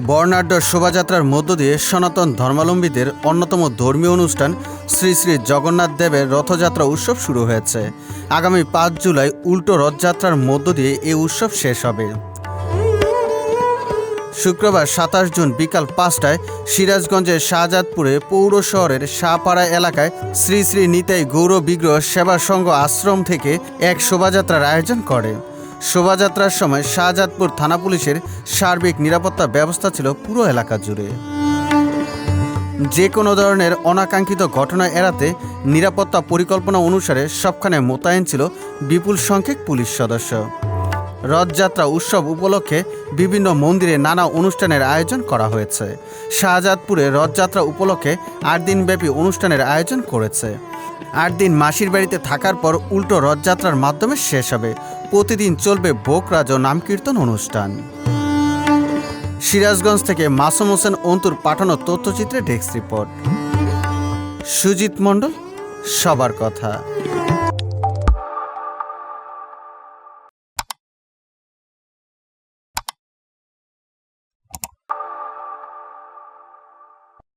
বর্ণাঢ্য শোভাযাত্রার মধ্য দিয়ে সনাতন ধর্মাবলম্বীদের অন্যতম ধর্মীয় অনুষ্ঠান শ্রী শ্রী জগন্নাথ দেবের রথযাত্রা উৎসব শুরু হয়েছে। আগামী ৫ জুলাই উল্টো রথযাত্রার মধ্য দিয়ে এই উৎসব শেষ হবে। শুক্রবার ২৭ জুন বিকাল ৫টায় সিরাজগঞ্জের শাহজাদপুরে পৌর শহরের শাহপাড়া এলাকায় শ্রী শ্রী নিতাই গৌর বিগ্রহ সেবা সংঘ আশ্রম থেকে এক শোভাযাত্রার আয়োজন করে। শোভাযাত্রার সময় শাহজাদপুর থানা পুলিশের সার্বিক নিরাপত্তা ব্যবস্থা ছিল পুরো এলাকা জুড়ে। যে কোনো ধরনের অনাকাঙ্ক্ষিত ঘটনা এড়াতে নিরাপত্তা পরিকল্পনা অনুসারে সবখানে মোতায়েন ছিল বিপুল সংখ্যক পুলিশ সদস্য। রথযাত্রা উৎসব উপলক্ষে বিভিন্ন মন্দিরে নানা অনুষ্ঠানের আয়োজন করা হয়েছে। শাহজাদপুরে রথযাত্রা উপলক্ষে ৮ দিনব্যাপী অনুষ্ঠানের আয়োজন করেছে। ৮ দিন মাসির বাড়িতে থাকার পর উল্টো রথযাত্রার মাধ্যমে শেষ হবে। প্রতিদিন চলবে ভোগরাজ ও নামকীর্তন অনুষ্ঠান। সিরাজগঞ্জ থেকে মাসুম হোসেন অন্তুর পাঠানো তথ্যচিত্রে ডেস্ক রিপোর্ট। সুজিত মণ্ডল, সবার কথা।